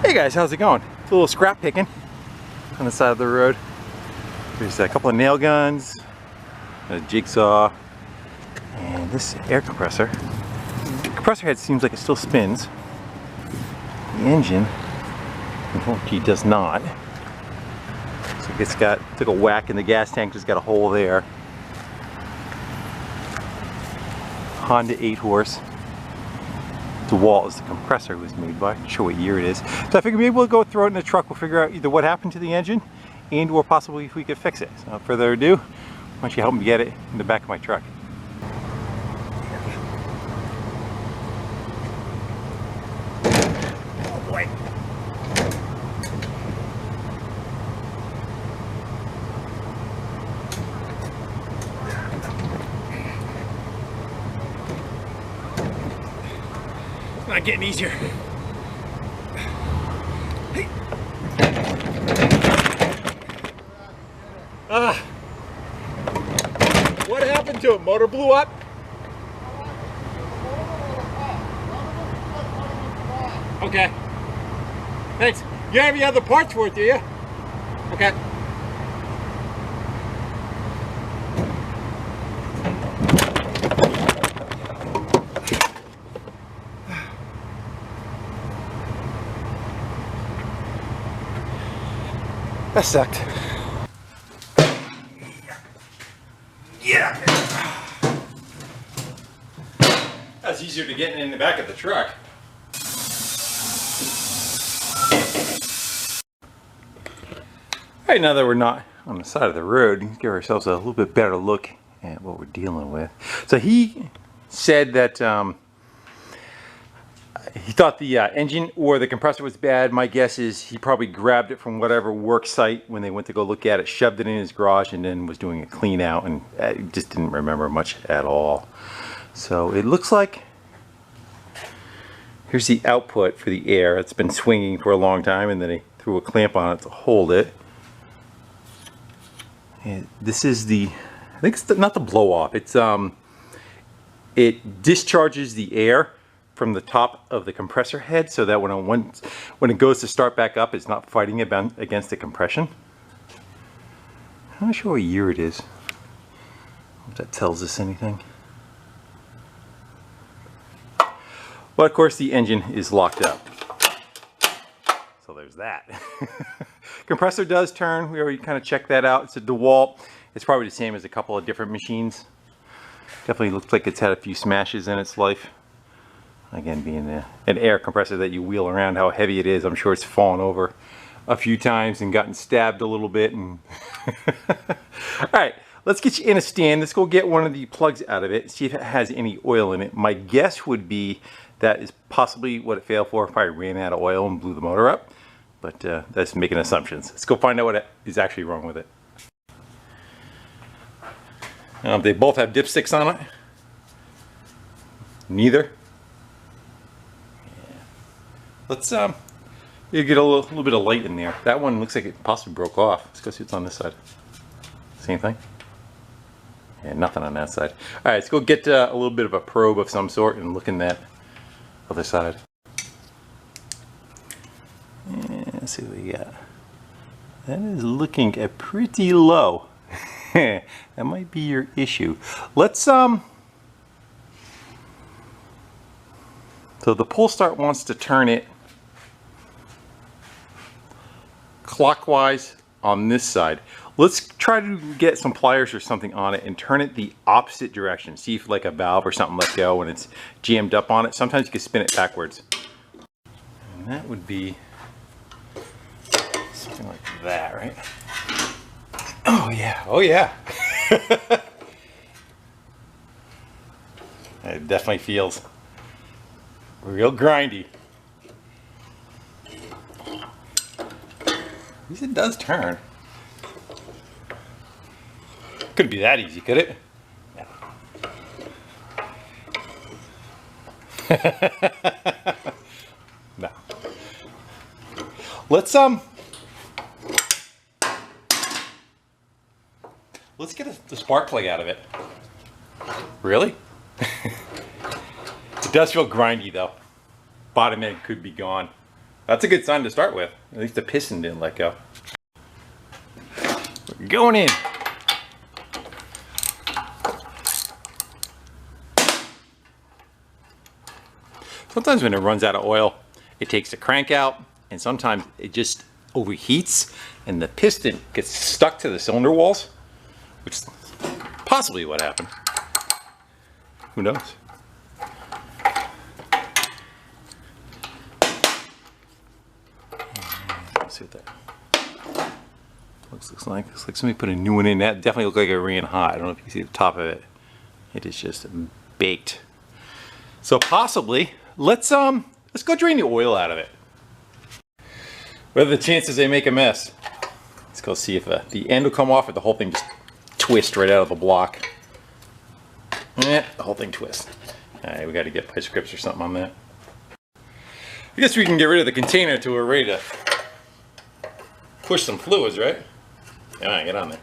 Hey guys, how's it going? It's a little scrap picking on the side of the road. There's a couple of nail guns, a jigsaw, and this air compressor. The compressor head seems like it still spins. The engine, unfortunately, does not. So it's took a whack in the gas tank, just got a hole there. Honda 8 horse. DeWalt is the compressor it was made by. I'm not sure what year it is. So I figured maybe we'll go throw it in the truck. We'll figure out either what happened to the engine and or possibly if we could fix it. So without further ado, why don't you help me get it in the back of my truck. Oh boy. Not getting easier. Hey. What happened to it? Motor blew up? Okay. Thanks. You don't have any other parts for it, do you? Okay. That sucked. Yeah. That's easier to get in the back of the truck. Alright, now that we're not on the side of the road, let's give ourselves a little bit better look at what we're dealing with. So he said that he thought the engine or the compressor was bad. My guess is he probably grabbed it from whatever work site when they went to go look at it, shoved it in his garage, and then was doing a clean out and just didn't remember much at all. So it looks like here's the output for the air. It's been swinging for a long time, and then he threw a clamp on it to hold it. And this is the, I think it's not the blow off. It's it discharges the air from the top of the compressor head, so that when it goes to start back up, it's not fighting against the compression. I'm not sure what year it is. If that tells us anything. But of course the engine is locked up. So there's that. Compressor does turn. We already kind of checked that out. It's a DeWalt. It's probably the same as a couple of different machines. Definitely looks like it's had a few smashes in its life. Again, being an air compressor that you wheel around, how heavy it is, I'm sure it's fallen over a few times and gotten stabbed a little bit. And Alright, let's get you in a stand. Let's go get one of the plugs out of it, see if it has any oil in it. My guess would be that is possibly what it failed for. Probably ran out of oil and blew the motor up. But that's making assumptions. Let's go find out what is actually wrong with it. They both have dipsticks on it. Neither. Let's you get a little bit of light in there. That one looks like it possibly broke off. Let's go see what's on this side. Same thing? Yeah, nothing on that side. Alright, let's go get a little bit of a probe of some sort and look in that other side. And let's see what we got. That is looking pretty low. That might be your issue. Let's so the pull start wants to turn it clockwise on this side. Let's try to get some pliers or something on it and turn it the opposite direction. See if like a valve or something let go when it's jammed up on it. Sometimes you can spin it backwards. And that would be something like that, right? Oh yeah, oh yeah. It definitely feels real grindy. At least it does turn. Couldn't be that easy, could it? No. No. Let's get the spark plug out of it. Really? It does feel grindy though. Bottom end could be gone. That's a good sign to start with. At least the piston didn't let go. We're going in. Sometimes when it runs out of oil, it takes the crank out, and sometimes it just overheats and the piston gets stuck to the cylinder walls, which is possibly what happened. Who knows? Let's see what that looks like. Looks like somebody put a new one in. That definitely looked like it ran hot. I don't know if you can see the top of it. It is just baked. So possibly, let's go drain the oil out of it. What are the chances they make a mess? Let's go see if the end will come off or the whole thing just twists right out of the block. The whole thing twists. Alright, we got to get vice grips or something on that. I guess we can get rid of the container until we're ready to push some fluids, right? Alright, get on there.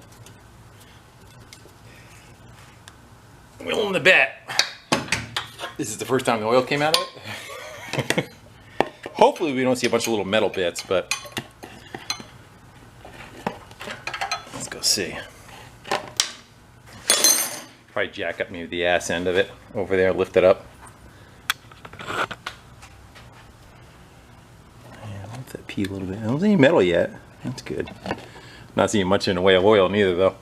Willing to bet this is the first time the oil came out of it. Hopefully we don't see a bunch of little metal bits, but let's go see. Probably jack up maybe the ass end of it over there, lift it up. Yeah, let that pee a little bit. I don't see any metal yet. That's good. Not seeing much in the way of oil neither though.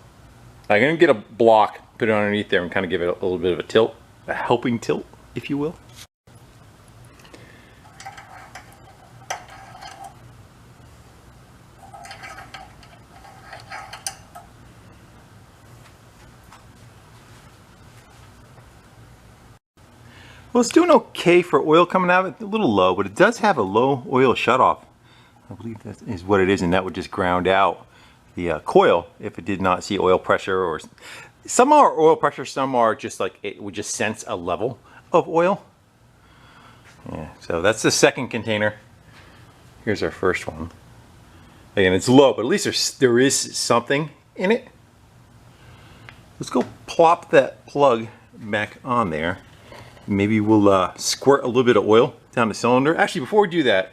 I'm gonna get a block, put it underneath there and kind of give it a little bit of a tilt, a helping tilt, if you will. Well, it's doing okay for oil coming out of it. A little low, but it does have a low oil shutoff. I believe that is what it is, and that would just ground out the coil if it did not see oil pressure. Or some are oil pressure, some are just like it would just sense a level of oil. Yeah, so that's the second container. Here's our first one. Again, it's low, but at least there is something in it. Let's go plop that plug back on there. Maybe we'll squirt a little bit of oil down the cylinder. Actually, before we do that,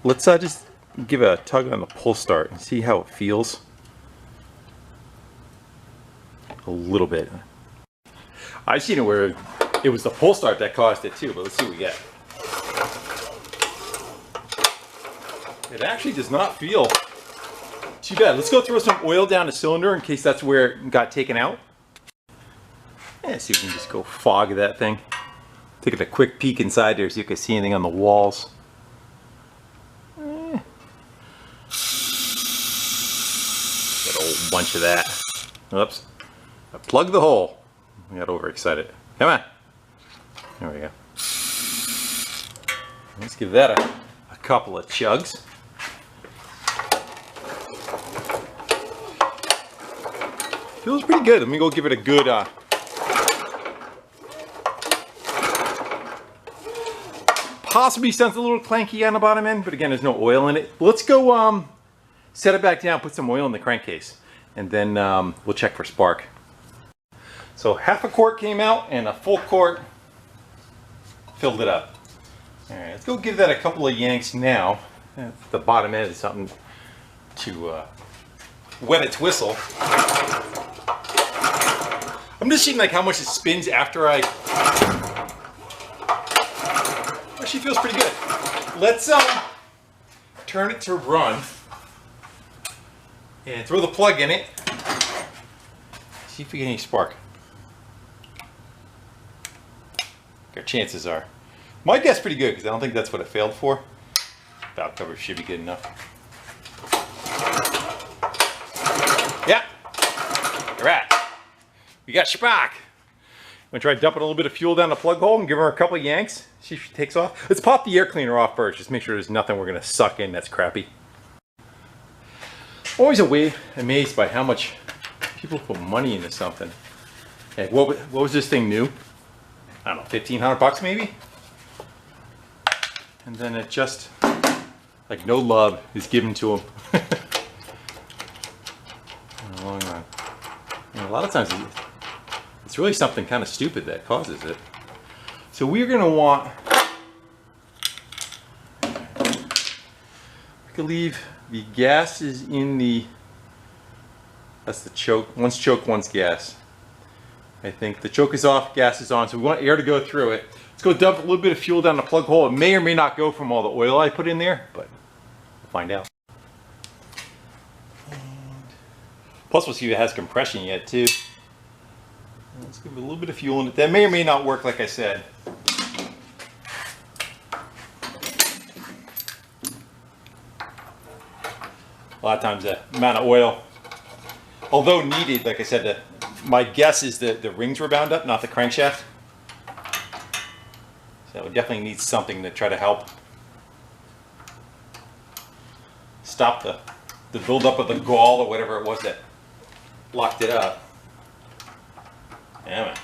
let's just give a tug on the pull start and see how it feels. A little bit. I've seen it where it was the pull start that caused it too, but let's see what we get. It actually does not feel too bad. Let's go throw some oil down the cylinder in case that's where it got taken out. Yeah, see if we can just go fog that thing. Taking a quick peek inside there, see if you can see anything on the walls. Got a whole bunch of that. Oops. I plugged the hole. I got overexcited. Come on. There we go. Let's give that a couple of chugs. Feels pretty good. Let me go give it a good possibly sounds a little clanky on the bottom end, but again, there's no oil in it. Let's go set it back down, put some oil in the crankcase, and then we'll check for spark. So half a quart came out and a full quart filled it up. All right, let's go give that a couple of yanks now. The bottom end is something to wet its whistle. I'm just seeing like how much it spins after I. Actually feels pretty good. Let's turn it to run and throw the plug in it. See if we get any spark. Our chances are. My guess pretty good because I don't think that's what it failed for. Valve cover should be good enough. Yeah. All right. We got spark. I'm gonna try dumping a little bit of fuel down the plug hole and give her a couple of yanks. See if she takes off. Let's pop the air cleaner off first. Just make sure there's nothing we're gonna suck in that's crappy. Always amazed by how much people put money into something. Hey, what was this thing new? I don't know, 1,500 bucks maybe? And then it just, like no love is given to them. In the long run. And a lot of times it's really something kind of stupid that causes it. So we're going to want believe the gas is in the, that's the choke. One's choke, one's gas. I think the choke is off, gas is on, so we want air to go through it. Let's go dump a little bit of fuel down the plug hole. It may or may not go from all the oil I put in there, but we'll find out. And plus we'll see if it has compression yet too. Let's give it a little bit of fuel in it. That may or may not work, like I said. A lot of times the amount of oil, although needed, like I said, my guess is that the rings were bound up, not the crankshaft. So it definitely needs something to try to help stop the buildup of the gall or whatever it was that locked it up. Damn it.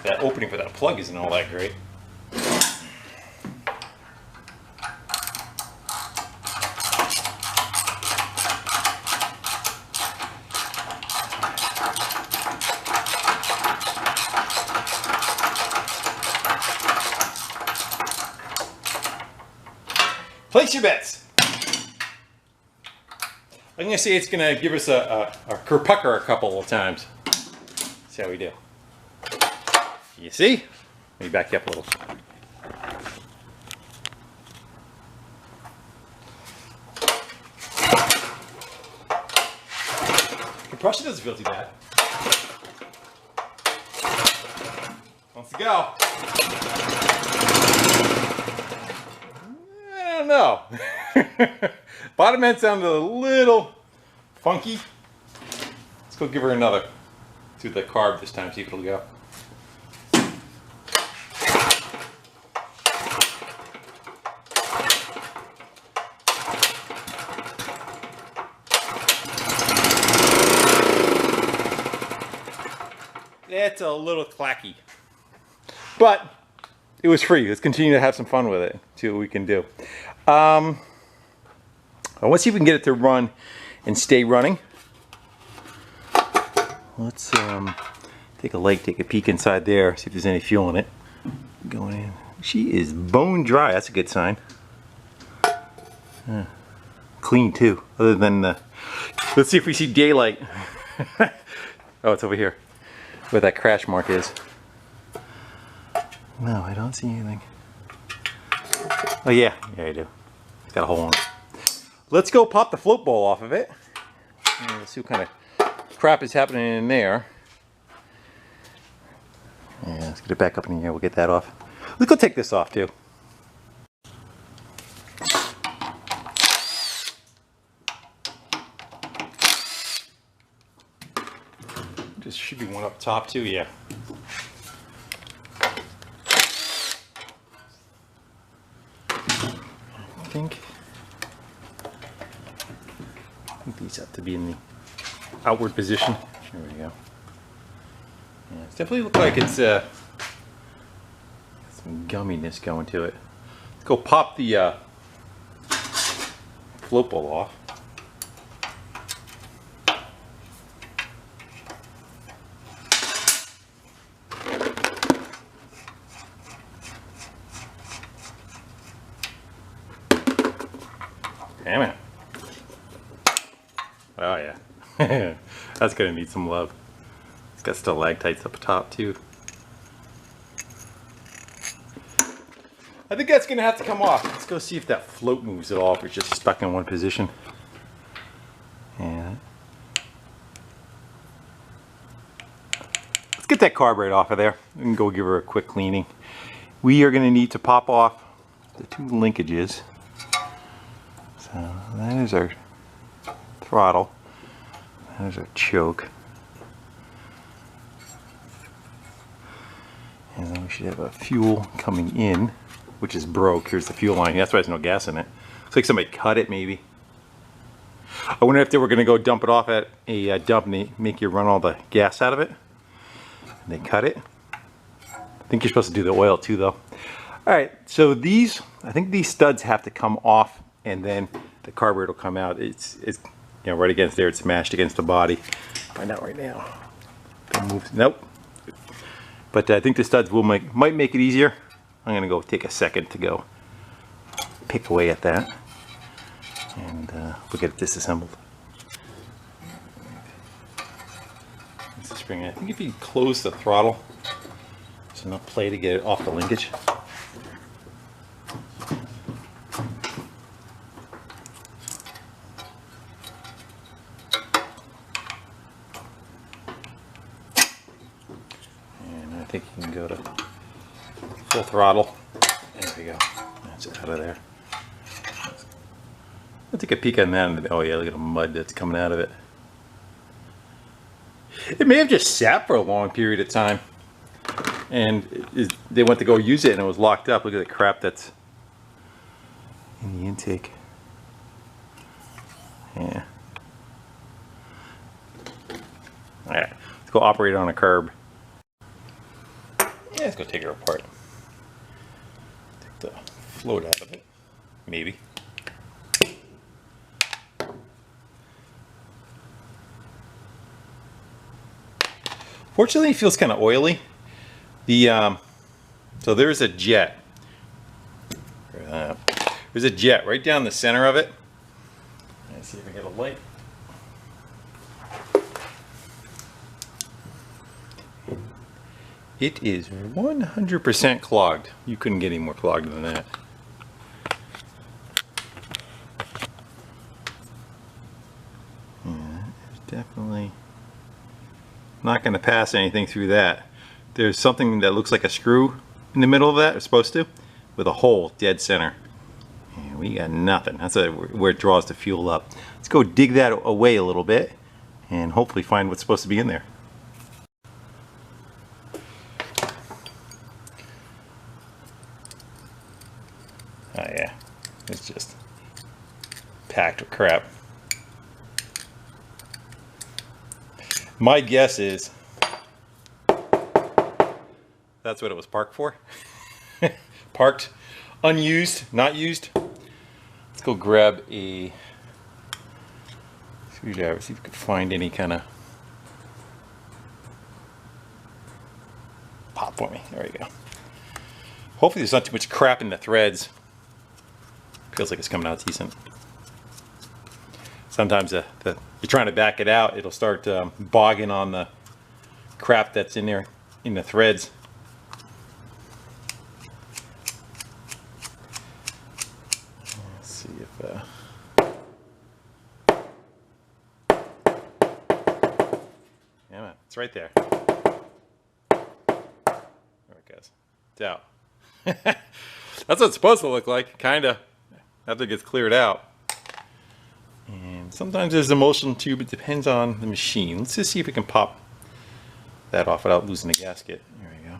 That opening for that plug isn't all that great. Place your bets. I'm gonna say it's gonna give us a kerpucker a couple of times. See how we do. You see? Let me back you up a little. Compression doesn't feel too bad. Wants to go. I don't know. Bottom end sounded a little funky. Let's go give her another through the carb this time, see if it'll go. It's a little clacky, but it was free. Let's continue to have some fun with it, see what we can do. Let's see if we can get it to run and stay running. Let's take a light, take a peek inside there, see if there's any fuel in it. Going in. She is bone dry. That's a good sign. Clean too, other than the, let's see if we see daylight. Oh, it's over here where that crash mark is. No, I don't see anything. Oh yeah, I do. It's got a hole in it. Let's go pop the float bowl off of it. And let's see what kind of crap is happening in there. Yeah, let's get it back up in here. We'll get that off. Let's go take this off too. Just should be one up top too, yeah. I think these have to be in the outward position. There we go. Yeah, it definitely looks like it's some gumminess going to it. Let's go pop the float bowl off. Damn it. Oh yeah. That's gonna need some love. It's got stalactites up top too. I think that's gonna have to come off. Let's go see if that float moves at all, if it's just stuck in one position. Yeah. Let's get that carburetor off of there. We can go give her a quick cleaning. We are gonna need to pop off the two linkages. So that is our throttle. That is our choke. And then we should have a fuel coming in, which is broke. Here's the fuel line. That's why there's no gas in it. Looks like somebody cut it maybe. I wonder if they were going to go dump it off at a dump and they make you run all the gas out of it. And they cut it. think you're supposed to do the oil too though. Alright, so these, I think these studs have to come off and then the carburetor will come out. It's you know, right against there, it's smashed against the body. Find out right now. Nope. But I think the studs will might make it easier. I'm gonna go take a second to go pick away at that. And we'll get it disassembled. It's the spring. I think if you close the throttle, there's enough play to get it off the linkage. And I think you can go to full throttle. There we go. That's it out of there. I'll take a peek on that. Oh yeah, look at the mud that's coming out of it. It may have just sat for a long period of time. And they went to go use it and it was locked up. Look at the crap that's in the intake. Yeah. Alright, let's go operate it on a curb. Yeah, let's go take her apart. Take the float out of it. Maybe. Fortunately, it feels kind of oily. So there's a jet. There's a jet right down the center of it. Let's see if we get a light. It is 100% clogged. You couldn't get any more clogged than that. Yeah, it's definitely not going to pass anything through that. There's something that looks like a screw in the middle of that, it's supposed to, with a hole dead center. And we got nothing. That's where it draws the fuel up. Let's go dig that away a little bit and hopefully find what's supposed to be in there. Oh yeah, it's just packed with crap. My guess is that's what it was parked for. Parked, unused, not used. Let's go grab a screwdriver, see if we can find any kind of pop for me. There we go. Hopefully there's not too much crap in the threads. Feels like it's coming out decent. Sometimes you're trying to back it out, it'll start bogging on the crap that's in there in the threads. Let's see if yeah, man, it's right there. There it goes. It's out. That's what it's supposed to look like, kinda, after it gets cleared out. And sometimes there's a motion tube, it depends on the machine. Let's just see if we can pop that off without losing the gasket. There we go.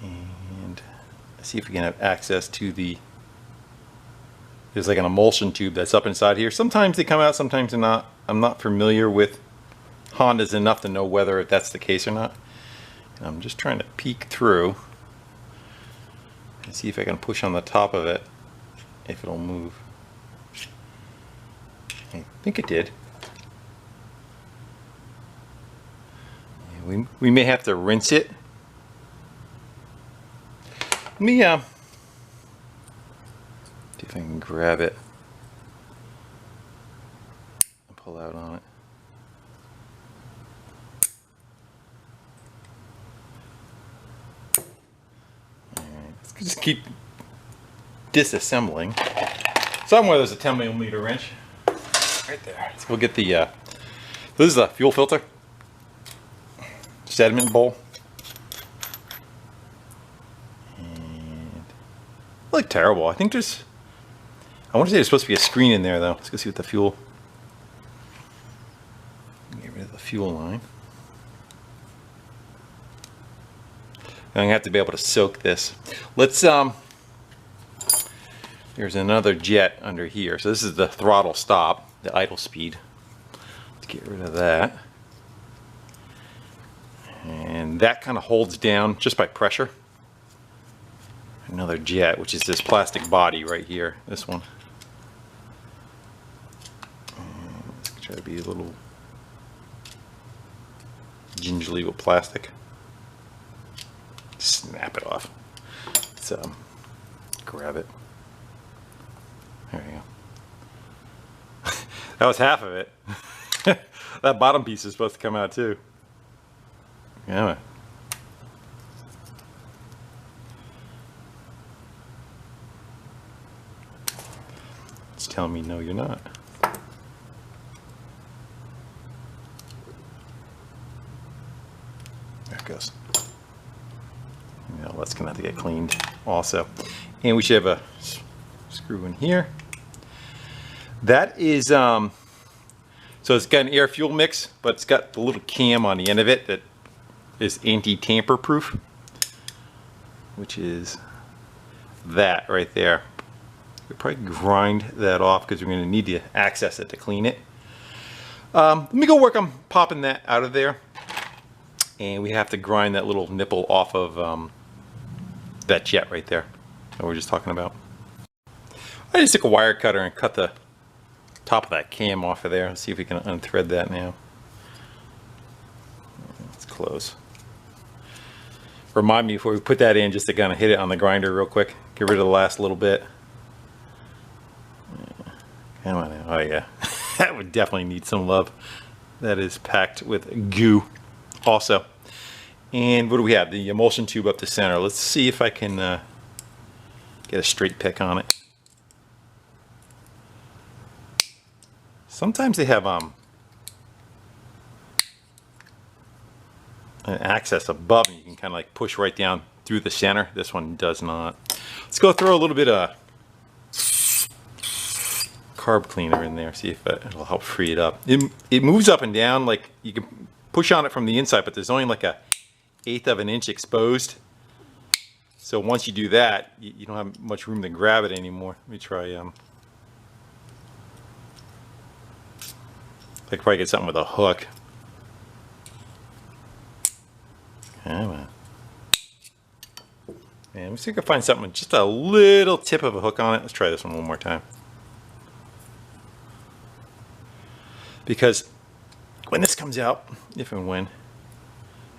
And let's see if we can have access to there's like an emulsion tube that's up inside here. Sometimes they come out, sometimes they're not. I'm not familiar with Hondas enough to know whether that's the case or not. And I'm just trying to peek through and see if I can push on the top of it, if it'll move. I think it did. Yeah, we may have to rinse it. Let me see if I can grab it and pull out on it. All right, let's just keep disassembling. Somewhere there's a 10mm wrench. Right there. So we'll get the, this is a fuel filter, sediment bowl. And look terrible. I think there's, I want to say there's supposed to be a screen in there though. Let's go see what the fuel, get rid of the fuel line. I'm gonna have to be able to soak this. Let's, there's another jet under here. So this is the throttle stop, the idle speed. Let's get rid of that. And and that kind of holds down just by pressure. Another jet, which is this plastic body right here, this one. Let's try to be a little gingerly with plastic. Snap it off. Let's grab it. There you go. That was half of it. That bottom piece is supposed to come out too. Yeah. It's telling me no, you're not. There it goes. Yeah, that's gonna have to get cleaned also. And we should have a screw in here. That is so it's got an air fuel mix, but it's got the little cam on the end of it that is anti-tamper proof, which is that right there. We'll probably grind that off because we're going to need to access it to clean it. Let me go work on popping that out of there, and we have to grind that little nipple off of that jet right there that we're just talking about. I just took a wire cutter and cut the top of that cam off of there. Let's see if we can unthread that now. Let's close. Remind me before we put that in just to kind of hit it on the grinder real quick. Get rid of the last little bit. Come on now. Oh yeah, that would definitely need some love. That is packed with goo also. And what do we have? The emulsion tube up the center. Let's see if I can get a straight pick on it. Sometimes they have an access above, and you can kind of like push right down through the center. This one does not. Let's go throw a little bit of carb cleaner in there, see if it'll help free it up. It moves up and down, like you can push on it from the inside, but there's only like a 1/8 of an inch exposed. So once you do that, you don't have much room to grab it anymore. Let me try. I could probably get something with a hook. Come on. And let's see if I can find something with just a little tip of a hook on it. Let's try this one more time. Because when this comes out, if and when,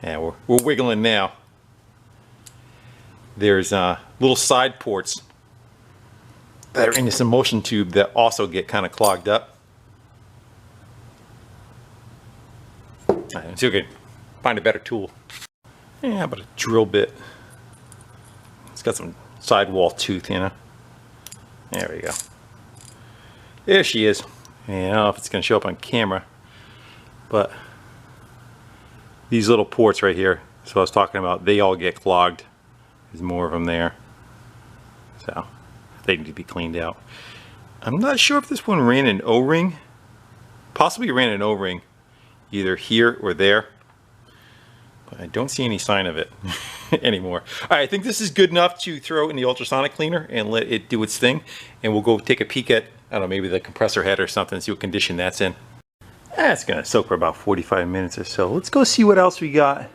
yeah, we're wiggling now. There's little side ports that are in this emulsion tube that also get kind of clogged up. Let's see if we can find a better tool. Yeah, how about a drill bit? It's got some sidewall tooth, you know. There we go. There she is. Yeah, I don't know if it's going to show up on camera, but these little ports right here, so I was talking about, they all get clogged. There's more of them there. So they need to be cleaned out. I'm not sure if this one ran an O-ring. Possibly ran an O-ring either here or there, but I don't see any sign of it anymore. All right, I think this is good enough to throw in the ultrasonic cleaner and let it do its thing, and we'll go take a peek at, I don't know, maybe the compressor head or something, see what condition that's in. It's gonna soak for about 45 minutes or so. Let's go see what else we got.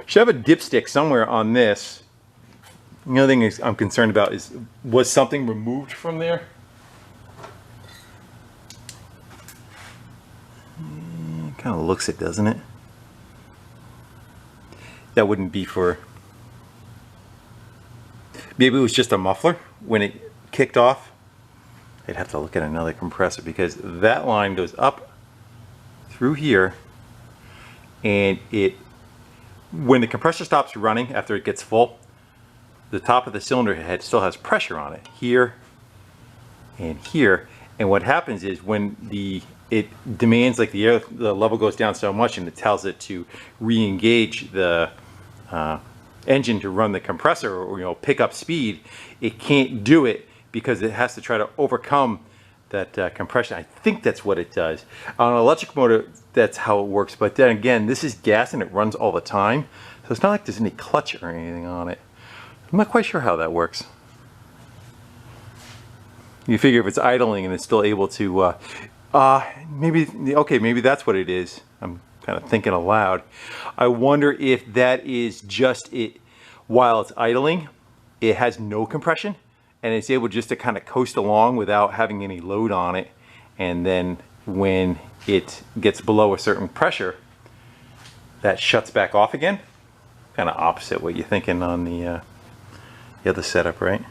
Should have a dipstick somewhere on this. The other thing I'm concerned about is, was something removed from there? Kind of looks it, doesn't it? That wouldn't be for, maybe it was just a muffler when it kicked off. I'd have to look at another compressor, because that line goes up through here, and when the compressor stops running after it gets full, the top of the cylinder head still has pressure on it here and here. And what happens is when it demands, like the level goes down so much, and it tells it to re-engage the engine to run the compressor, or pick up speed, it can't do it because it has to try to overcome that compression. I think that's what it does. On an electric motor, that's how it works. But then again, this is gas and it runs all the time, so it's not like there's any clutch or anything on it. I'm not quite sure how that works. You figure if it's idling and it's still able to maybe, okay, maybe that's what it is. I'm kind of thinking aloud. I wonder if that is just it while it's idling, it has no compression and it's able just to kind of coast along without having any load on it. And then when it gets below a certain pressure, that shuts back off again. Kind of opposite what you're thinking on the other setup, right?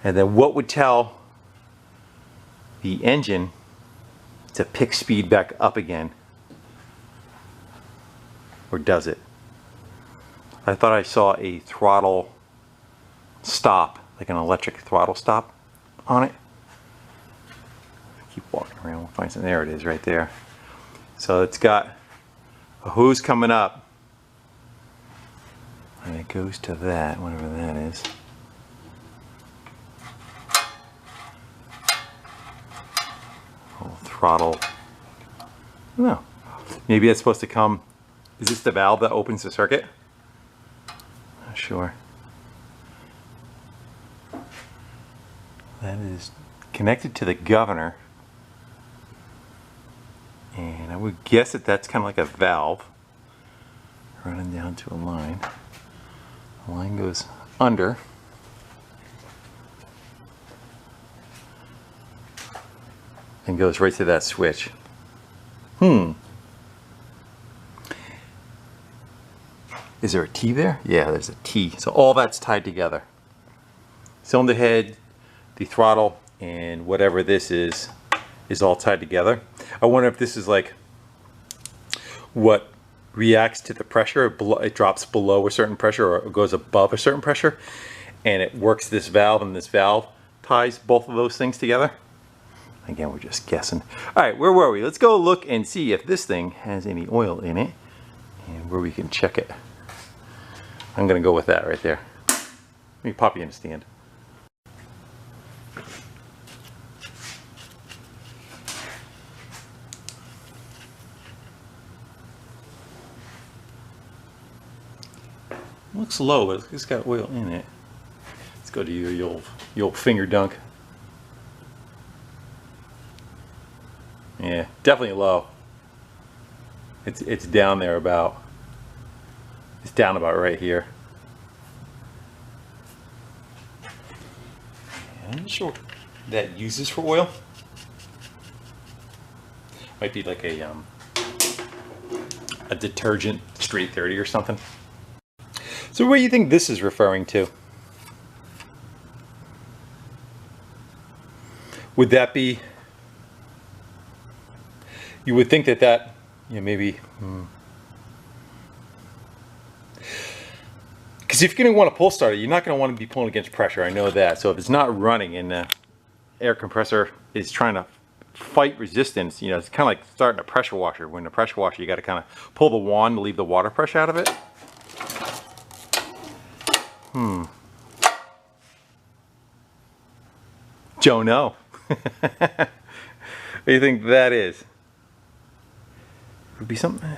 And then what would tell the engine to pick speed back up again? Or does it? I thought I saw a throttle stop, like an electric throttle stop on it. Keep walking around, we'll find something. There it is, right there. So it's got a hose coming up, and it goes to that, whatever that is. Oh, throttle. No, maybe that's supposed to come. Is this the valve that opens the circuit? Not sure. That is connected to the governor, and I would guess that that's kind of like a valve running down to a line. The line goes under, and goes right to that switch. Is there a T there? Yeah, there's a T. So all that's tied together. Cylinder head, the throttle, and whatever this is all tied together. I wonder if this is like what reacts to the pressure. It drops below a certain pressure or it goes above a certain pressure, and it works this valve, and this valve ties both of those things together. Again, we're just guessing. All right, where were we? Let's go look and see if this thing has any oil in it and where we can check it. I'm gonna go with that right there. Let me pop you in a stand. Looks low, but it's got oil in it. Let's go to your old finger dunk. Yeah, definitely low. It's down there about. It's down about right here. I'm not sure what that uses for oil. Might be like a detergent straight 30 or something. So what do you think this is referring to? Would that be? You would think that maybe. Because if you're going to want to pull start it, you're not going to want to be pulling against pressure. I know that. So if it's not running and the air compressor is trying to fight resistance, it's kind of like starting a pressure washer. When the pressure washer, you got to kind of pull the wand to leave the water pressure out of it. Joe, no. What do you think that is? It would be something.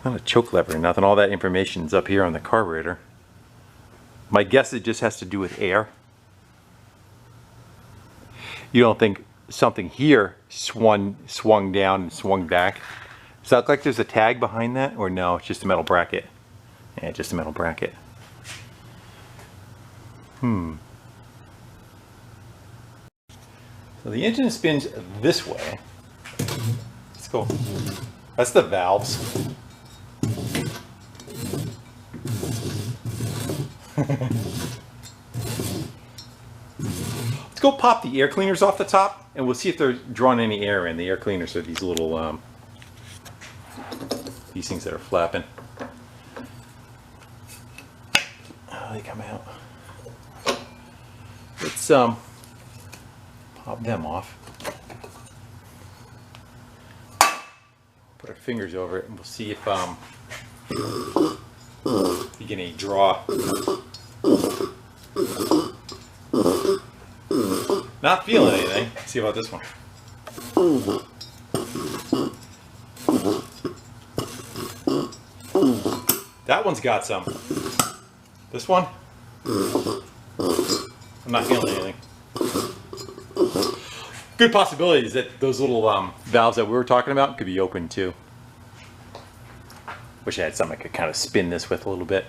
Not a choke lever or nothing. All that information's up here on the carburetor. My guess it just has to do with air. You don't think something here swung down and swung back? Does that look like there's a tag behind that? Or no, it's just a metal bracket? Yeah, just a metal bracket. So the engine spins this way. Let's go. That's the valves. Let's go pop the air cleaners off the top and we'll see if they're drawing any air in. The air cleaners are these little these things that are flapping. Oh, they come out. Let's pop them off. Put our fingers over it and we'll see if you get any draw. Not feeling anything. Let's see about this one. That one's got some. This one, I'm not feeling anything. good possibility is that those little valves that we were talking about could be open too. Wish I had something I could kind of spin this with a little bit.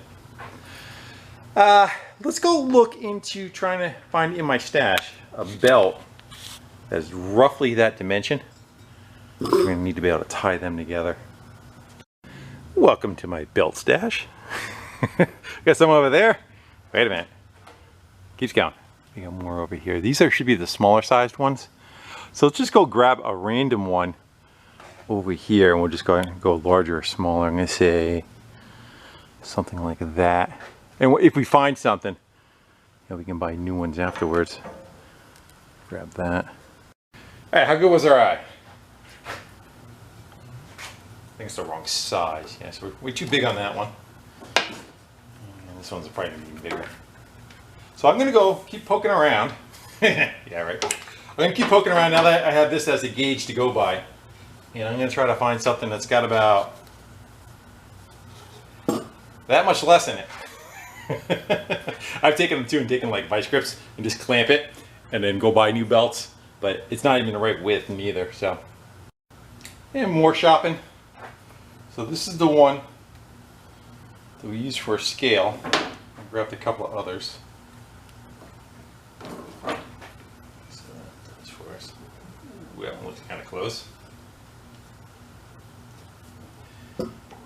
Let's go look into trying to find in my stash a belt that's roughly that dimension. We're going to need to be able to tie them together. Welcome to my belt stash. Got some over there. Wait a minute. Keeps going. We got more over here. These should be the smaller sized ones. So let's just go grab a random one over here and we'll just go larger or smaller. I'm going to say something like that. And if we find something, we can buy new ones afterwards. Grab that. Alright, how good was our eye? I think it's the wrong size. Yeah, so we're way too big on that one. And this one's probably going to be bigger. So I'm going to go keep poking around. Yeah, right. I'm going to keep poking around now that I have this as a gauge to go by. And I'm going to try to find something that's got about that much less in it. I've taken them too and taken like vice grips and just clamp it and then go buy new belts, but it's not even the right width neither. So, and more shopping. So this is the one that we use for a scale. I grabbed a couple of others. So that's for us. Ooh, that one looks kind of close.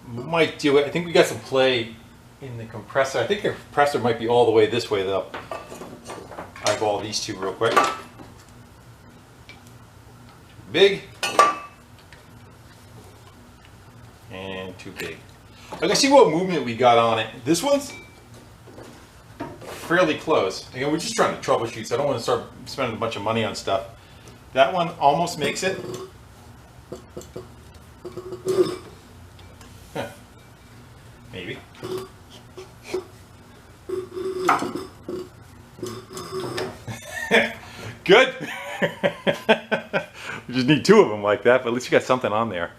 Might do it. I think we got some play in the compressor. I think the compressor might be all the way this way though. Eyeball these two real quick. Too big. And too big. I'm gonna see what movement we got on it. This one's fairly close. Again, we're just trying to troubleshoot, so I don't want to start spending a bunch of money on stuff. That one almost makes it. Huh. Maybe. Good. We just need two of them like that, but at least you got something on there.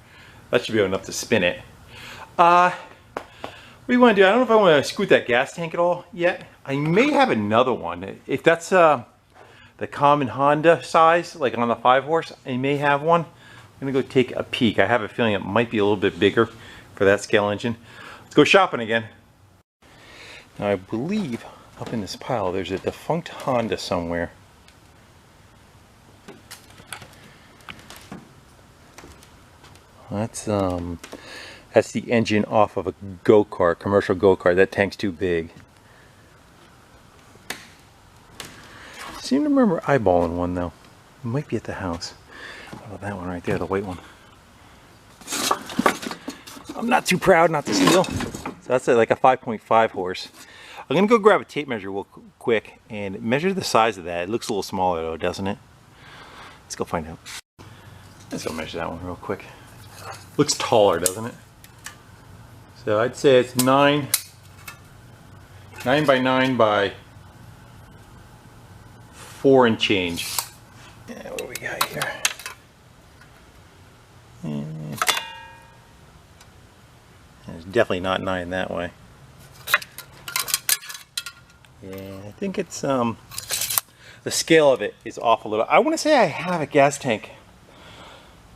That should be enough to spin it. What do you want to do? I don't know if I want to scoot that gas tank at all yet. I may have another one. If that's the common Honda size, like on the 5-horse, I may have one. I'm going to go take a peek. I have a feeling it might be a little bit bigger for that scale engine. Let's go shopping again. Now I believe up in this pile there's a defunct Honda somewhere. That's the engine off of a go-kart, commercial go-kart. That tank's too big. I seem to remember eyeballing one though. It might be at the house. Oh, that one right there, the white one. I'm not too proud not to steal. So that's like a 5.5 horse. I'm gonna go grab a tape measure real quick and measure the size of that. It looks a little smaller though, doesn't it? Let's go find out. Let's go measure that one real quick. Looks taller, doesn't it? So I'd say it's 9 by 9 by 4 and change. Yeah, what do we got here? It's definitely not 9 that way. Yeah, I think it's the scale of it is off a little. I want to say I have a gas tank,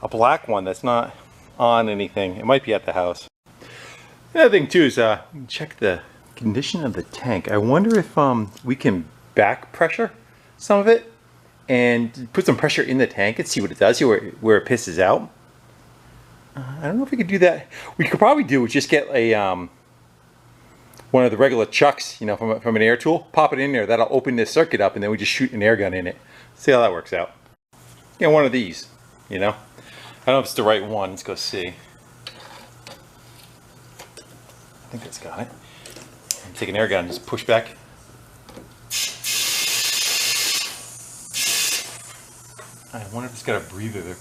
a black one that's not on anything. It might be at the house. The other thing too is check the condition of the tank. I wonder if we can back pressure some of it and put some pressure in the tank and see what it does, see where it pisses out. I don't know if we could do that. We could probably do is just get a one of the regular chucks, you know, from an air tool, pop it in there. That'll open this circuit up, and then we just shoot an air gun in it. See how that works out. Yeah, one of these, you know. I don't know if it's the right one. Let's go see. I think that's got it. Take an air gun and just push back. I wonder if it's got a breather there.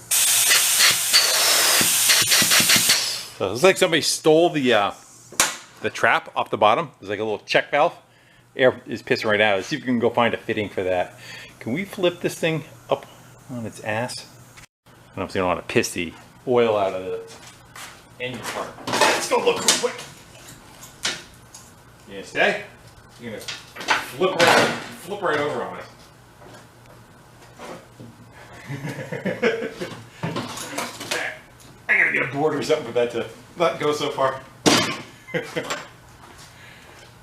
So it looks like somebody stole the trap off the bottom. There's like a little check valve. Air is pissing right out. Let's see if we can go find a fitting for that. Can we flip this thing up on its ass? I don't know if you don't want to piss the oil out of the engine part. Let's go look real quick. You gonna stay? You're gonna flip right over on us. I gotta get a board or something for that to not go so far.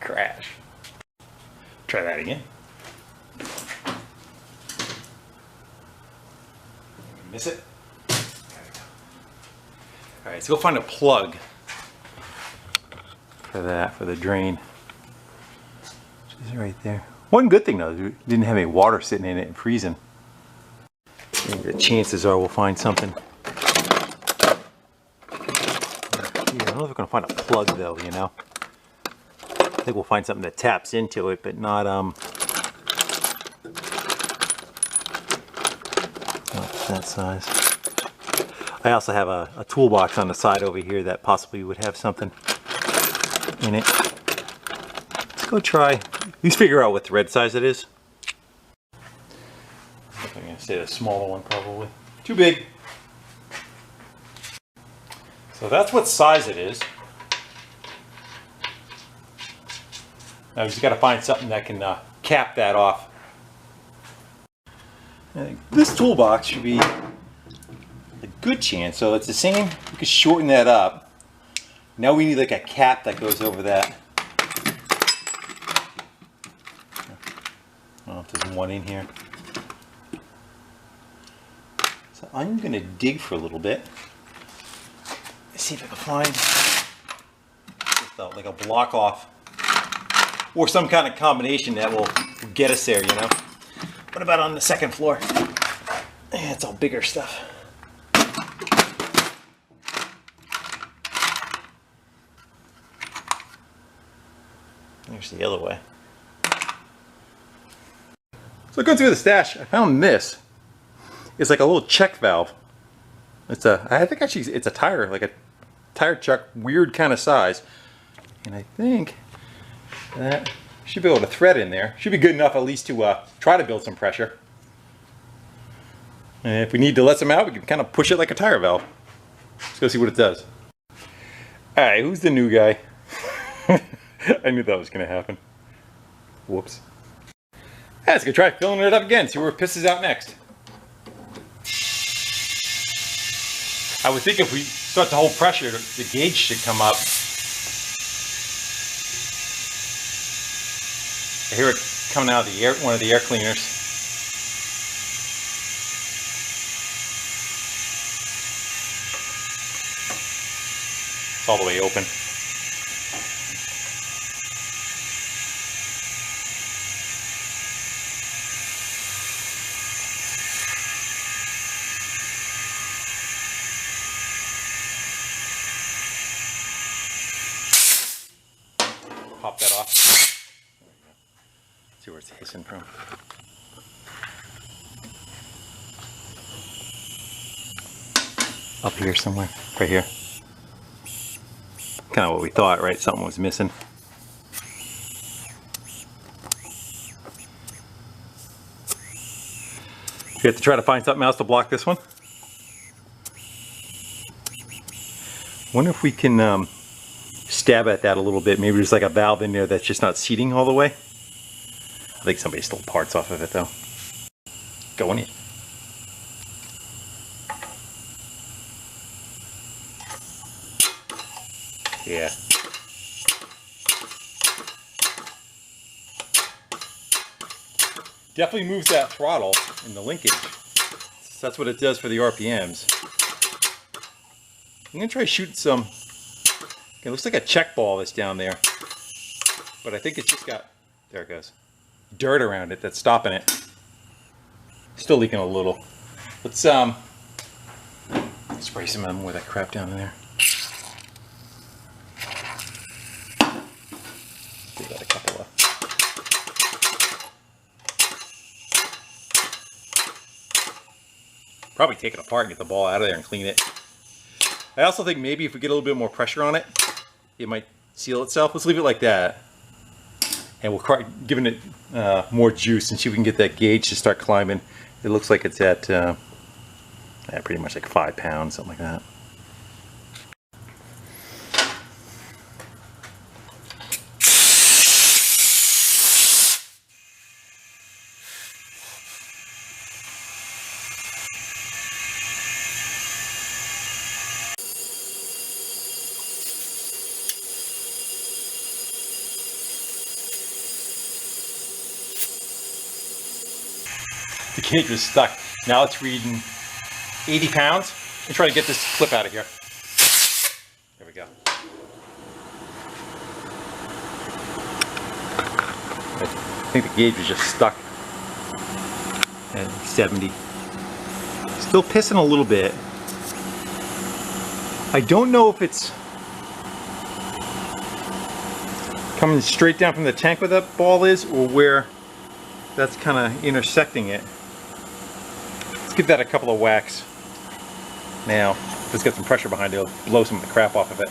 Crash. Try that again. Miss it. All right, so go find a plug for that, for the drain. Which is right there. One good thing though, we didn't have any water sitting in it and freezing. Maybe the chances are we'll find something. Yeah, I don't know if we're gonna find a plug though, you know. I think we'll find something that taps into it, but not that size. I also have a toolbox on the side over here that possibly would have something in it. Let's go try. At least figure out what thread size it is. I'm gonna say the smaller one probably. Too big. So that's what size it is. Now we just got to find something that can cap that off. This toolbox should be a good chance. So it's the same. You can shorten that up. Now we need like a cap that goes over that. I don't know if there's one in here. So I'm going to dig for a little bit. Let's see if I can find just like a block off or some kind of combination that will get us there, you know. What about on the second floor? Yeah, it's all bigger stuff. Here's the other way. So going through the stash, I found this. It's like a little check valve. I think actually it's a tire, like a tire chuck, weird kind of size. And I think that should be able to thread in there. Should be good enough at least to try to build some pressure. And if we need to let some out, we can kind of push it like a tire valve. Let's go see what it does. Alright, who's the new guy? I knew that was going to happen. Whoops. Let's go try filling it up again, see where it pisses out next. I would think if we start to hold pressure, the gauge should come up. I hear it coming out of the air, one of the air cleaners. It's all the way open. Pop that off. See where it's hissing from. Up here somewhere. Right here. Kind of what we thought, right? Something was missing. We have to try to find something else to block this one. Wonder if we can stab at that a little bit. Maybe there's like a valve in there that's just not seating all the way. I think somebody stole parts off of it though. Going in. Yeah. Definitely moves that throttle in the linkage. So that's what it does for the RPMs. I'm gonna try shooting some. It looks like a check ball that's down there, but I think it's just got, there it goes, dirt around it that's stopping it. Still leaking a little. Let's spray some more of that crap down in there. We got a couple of. Probably take it apart and get the ball out of there and clean it. I also think maybe if we get a little bit more pressure on it, it might seal itself. Let's leave it like that. And we'll try giving it more juice and see if we can get that gauge to start climbing. It looks like it's at pretty much like 5 pounds, something like that. The gauge was stuck. Now it's reading 80 pounds. Let me try to get this clip out of here. There we go. I think the gauge was just stuck at 70. Still pissing a little bit. I don't know if it's coming straight down from the tank where that ball is, or where that's kind of intersecting it. Let's give that a couple of whacks. Now, let's get some pressure behind it. It'll blow some of the crap off of it.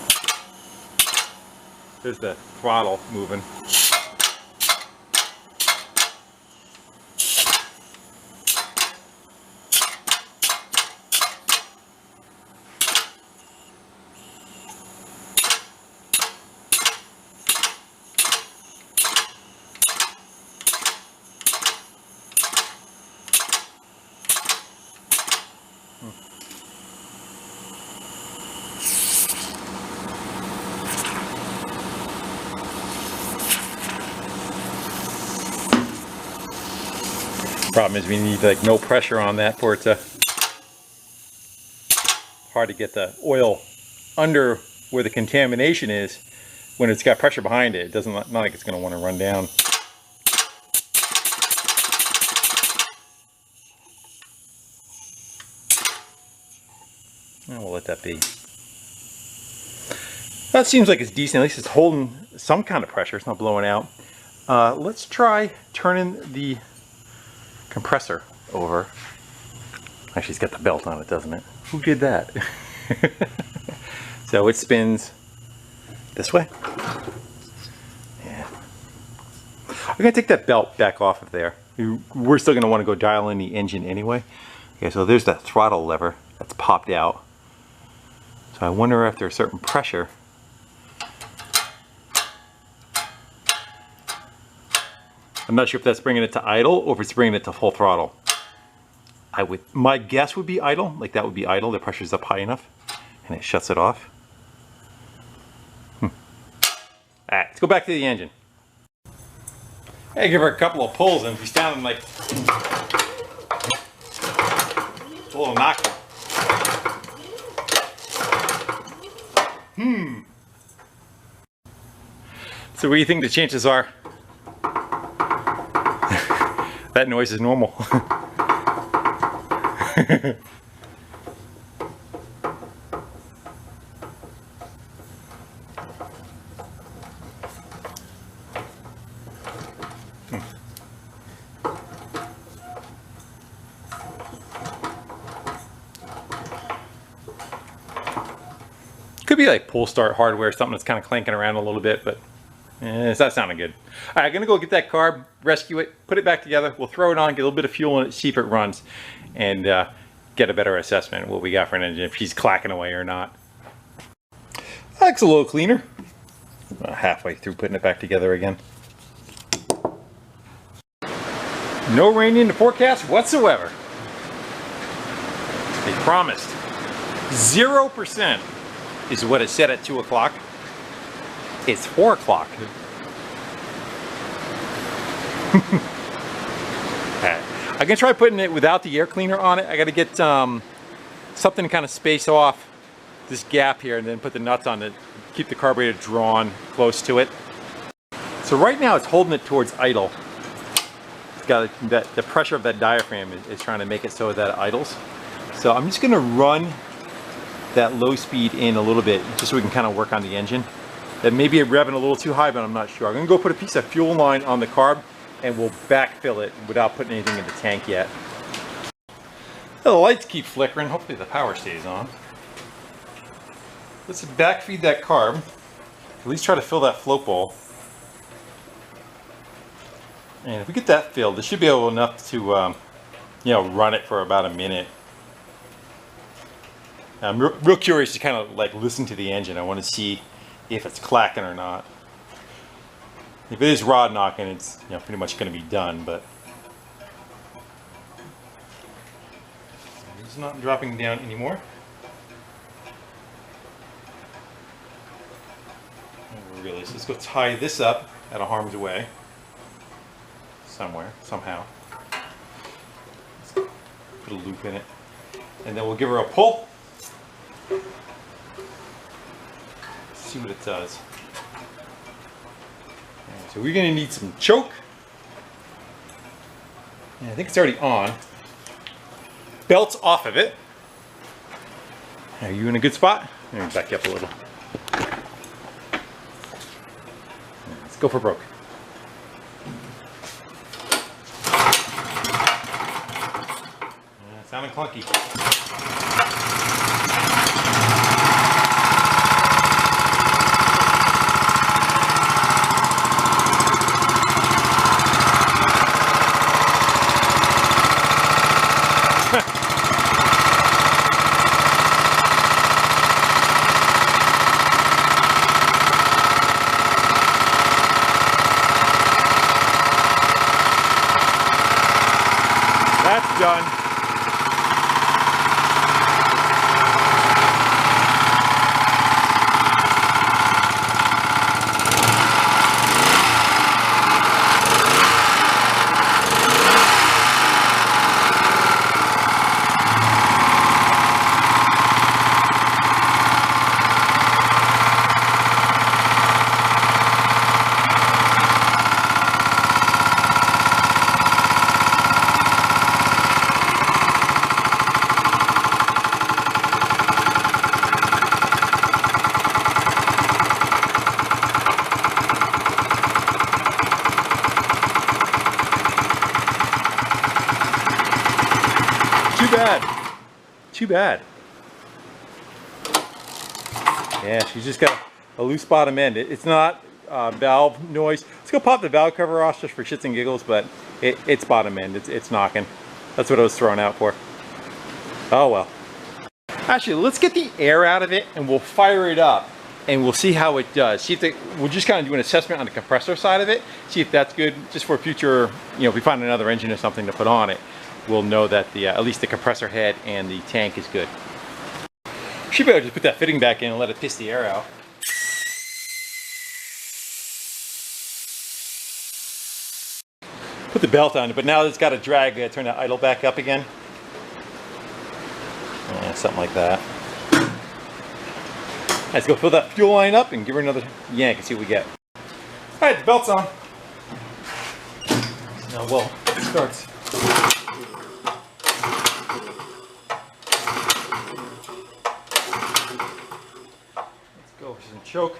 There's the throttle moving. Problem is we need like no pressure on that for it to hard to get the oil under where the contamination is. When it's got pressure behind it, it doesn't, not like it's going to want to run down. And we'll let that be. That seems like it's decent. At least it's holding some kind of pressure. It's not blowing out. Let's try turning the compressor over. Actually, it's got the belt on it, doesn't it? Who did that? So it spins this way. Yeah. I'm gonna take that belt back off of there. We're still gonna want to go dial in the engine anyway. Okay, so there's that throttle lever that's popped out. So I wonder after a certain pressure, I'm not sure if that's bringing it to idle or if it's bringing it to full throttle. My guess would be idle, like that would be idle, the pressure's up high enough, and it shuts it off. Alright, let's go back to the engine. I give her a couple of pulls and she's sounding like a little knocked. So what do you think the chances are that noise is normal? Could be like pull start hardware, something that's kind of clanking around a little bit, but it's not sounding good. All right, I'm gonna go get that carb, rescue it, put it back together. We'll throw it on, get a little bit of fuel in it, see if it runs, and get a better assessment of what we got for an engine, if she's clacking away or not. That's a little cleaner. Halfway through putting it back together again. No rain in the forecast whatsoever. They promised. 0% is what it said at 2 o'clock. It's 4 o'clock. I'm gonna try putting it without the air cleaner on it. I gotta get something to kind of space off this gap here and then put the nuts on it, keep the carburetor drawn close to it. So right now it's holding it towards idle. It's got the pressure of that diaphragm is trying to make it so that it idles. So I'm just gonna run that low speed in a little bit just so we can kind of work on the engine. That may be revving a little too high, but I'm not sure. I'm gonna go put a piece of fuel line on the carb and we'll backfill it without putting anything in the tank yet. The lights keep flickering. Hopefully the power stays on. Let's backfeed that carb. At least try to fill that float bowl. And if we get that filled, it should be enough to, you know, run it for about a minute. I'm real curious to kind of like listen to the engine. I want to see if it's clacking or not. If it is rod knocking, it's, you know, pretty much going to be done. But it's not dropping down anymore. Really, so let's go tie this up at a harm's way somewhere, somehow. Put a loop in it. And then we'll give her a pull. See what it does. So we're going to need some choke. And I think it's already on. Belt's off of it. Are you in a good spot? Let me back you up a little. Let's go for broke. Sounding clunky. That's done. Too bad. Too bad. Yeah, she's just got a loose bottom end. It's not valve noise. Let's go pop the valve cover off just for shits and giggles, but it's bottom end. It's knocking. That's what I was throwing out for. Oh well. Actually, let's get the air out of it and we'll fire it up and we'll see how it does. See if we'll just kind of do an assessment on the compressor side of it. See if that's good, just for future, you know, if we find another engine or something to put on it, we'll know that the at least the compressor head and the tank is good. Should be able to just put that fitting back in and let it piss the air out. Put the belt on it, but now it's got to drag, turn the idle back up again. Yeah, something like that. Let's go fill that fuel line up and give her another yank and see what we get. Alright, the belt's on. Now, well, it starts. Let's go for some choke.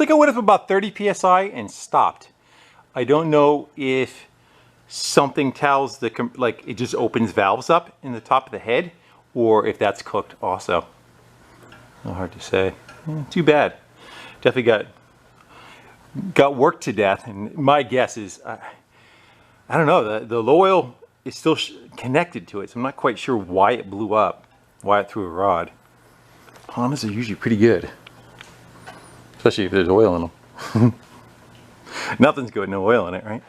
think I would have about 30 psi and stopped. I don't know if something tells the, like it just opens valves up in the top of the head, or if that's cooked also. Not hard to say. Too bad. Definitely got worked to death, and my guess is, I don't know, the low oil is still connected to it, so I'm not quite sure why it blew up, why it threw a rod. Hondas are usually pretty good, especially if there's oil in them. Nothing's good, no oil in it, right?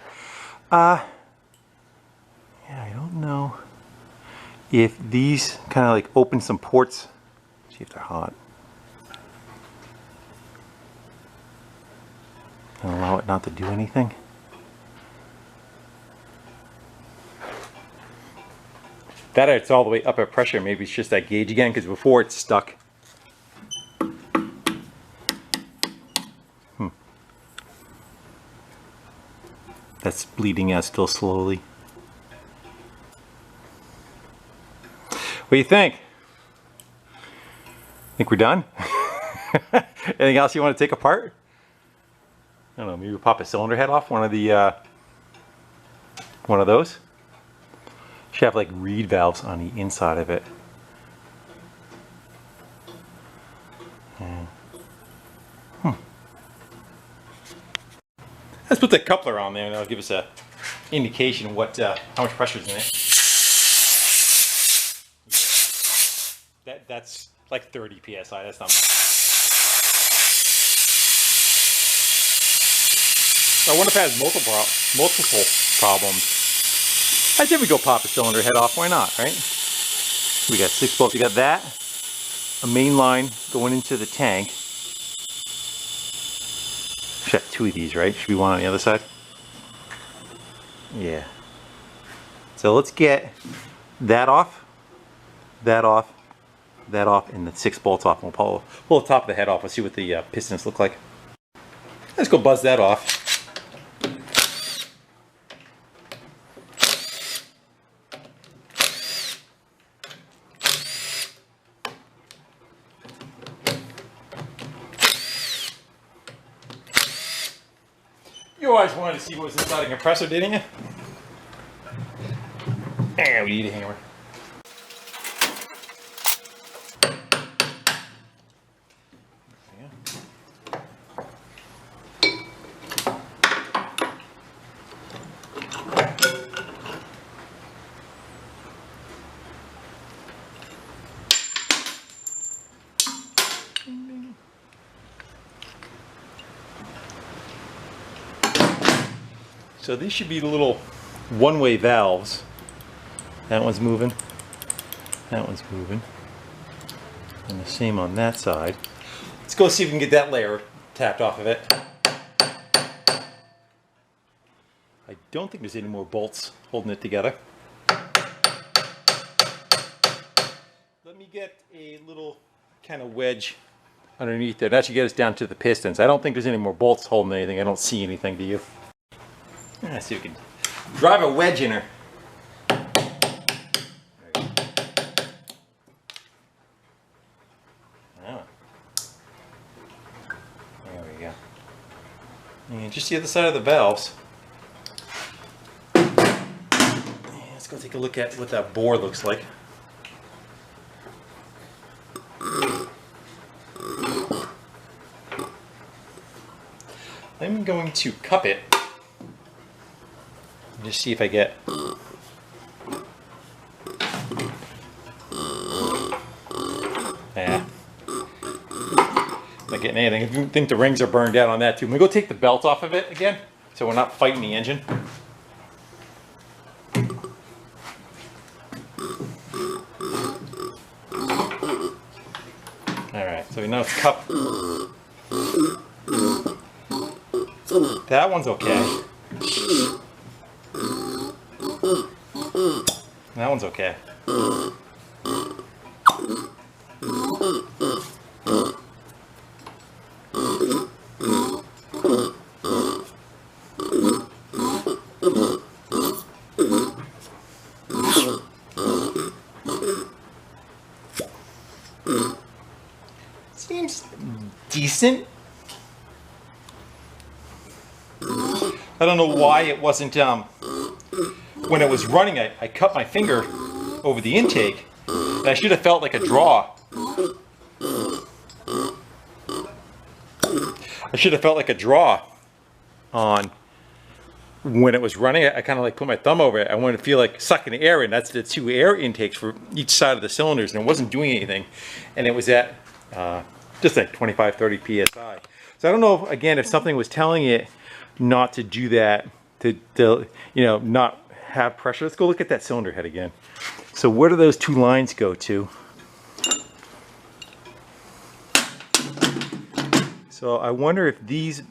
Yeah, I don't know if these kind of like open some ports. See if they're hot. And allow it not to do anything. That it's all the way up at pressure. Maybe it's just that gauge again, because before it's stuck. That's bleeding out still slowly. What do you think? Think we're done? Anything else you want to take apart? I don't know, maybe we'll pop a cylinder head off, one of those. Should have like reed valves on the inside of it. Yeah. Let's put the coupler on there, and that'll give us a indication of what how much pressure is in it. Yeah. That's like 30 psi. That's not much. I wonder if it has multiple problems. I think we go pop a cylinder head off. Why not, right? We got 6 bolts. We got that, a main line going into the tank. Should have 2 of these, right? Should be one on the other side. Yeah. So let's get that off, that off, that off, and the 6 bolts off. And we'll pull the top of the head off. Let's see what the pistons look like. Let's go buzz that off. You always wanted to see what was inside a compressor, didn't you? And we need a hammer. So these should be the little one-way valves. That one's moving. That one's moving. And the same on that side. Let's go see if we can get that layer tapped off of it. I don't think there's any more bolts holding it together. Let me get a little kind of wedge underneath there. That should get us down to the pistons. I don't think there's any more bolts holding anything. I don't see anything, do you? Let's see if we can drive a wedge in her. Oh. There we go. And just the other side of the valves. Let's go take a look at what that bore looks like. I'm going to cup it. Just see if I get not getting anything. I think the rings are burned out on that too. I'm gonna go take the belt off of it again, so we're not fighting the engine. All right, so we know it's cupped. That one's okay. That one's okay. Seems decent. I don't know why it wasn't, when it was running, I cut my finger over the intake, and I should have felt like a draw. I should have felt like a draw on when it was running. I kind of like put my thumb over it. I wanted to feel like sucking air in. That's the 2 air intakes for each side of the cylinders, and it wasn't doing anything. And it was at just like 25, 30 PSI. So I don't know, again, if something was telling it not to do that, to you know, not have pressure. Let's go look at that cylinder head again. So where do those 2 lines go to? So I wonder if these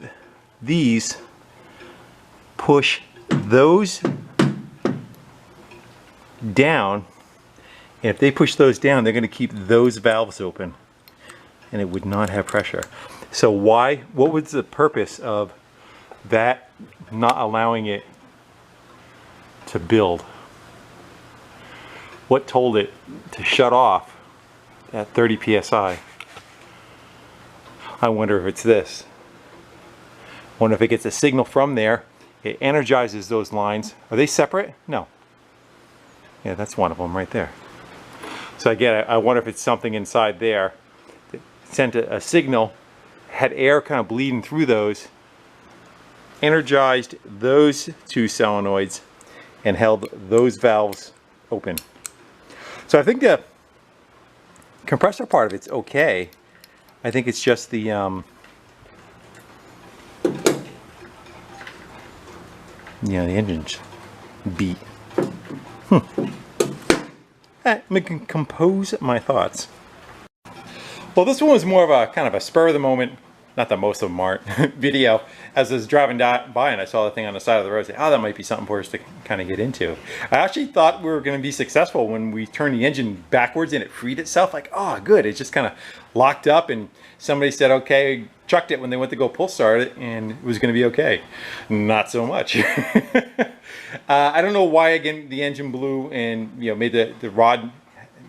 push those down, and if they push those down, they're going to keep those valves open, and it would not have pressure. So why? What was the purpose of that not allowing it to build? What told it to shut off at 30 PSI? I wonder if it's this. I wonder if it gets a signal from there, it energizes those lines. Are they separate? No. Yeah, that's one of them right there. So again, I wonder if it's something inside there that sent a signal, had air kind of bleeding through those, energized those 2 solenoids, and held those valves open. So I think the compressor part of it's okay. I think it's just the the engine's beat. Let me compose my thoughts. Well, this one was more of a kind of a spur of the moment, not that most of them aren't, video. As I was driving by and I saw the thing on the side of the road, I said, oh, that might be something for us to kind of get into. I actually thought we were going to be successful when we turned the engine backwards and it freed itself. Like, oh, good. It just kind of locked up, and somebody said, okay, chucked it when they went to go pull start it, and it was going to be okay. Not so much. I don't know why, again, the engine blew and, you know, made the rod,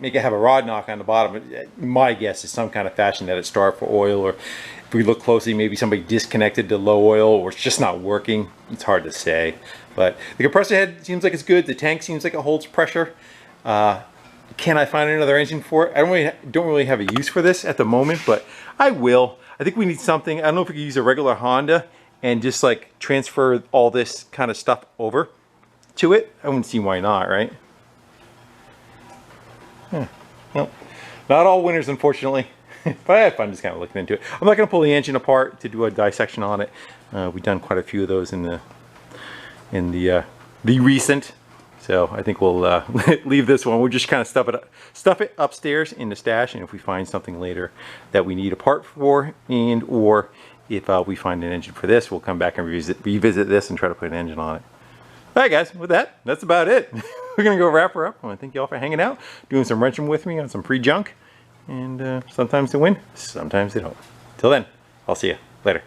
make it have a rod knock on the bottom. My guess is some kind of fashion that it starved for oil, or if we look closely, maybe somebody disconnected to low oil, or it's just not working. It's hard to say. But the compressor head seems like it's good. The tank seems like it holds pressure. Can I find another engine for it? I don't really have a use for this at the moment, but I will. I think we need something. I don't know if we could use a regular Honda and just like transfer all this kind of stuff over to it. I wouldn't see why not, right? Well, not all winners, unfortunately. But I had fun just kind of looking into it. I'm not going to pull the engine apart to do a dissection on it. We've done quite a few of those in the recent. So I think we'll leave this one. We'll just kind of stuff it upstairs in the stash, and if we find something later that we need a part for, and or if we find an engine for this, we'll come back and revisit this and try to put an engine on it. All right, guys, with that, that's about it. We're gonna go wrap her up. I want to thank you all for hanging out, doing some wrenching with me on some free junk, and sometimes they win, sometimes they don't. Till then, I'll see you later.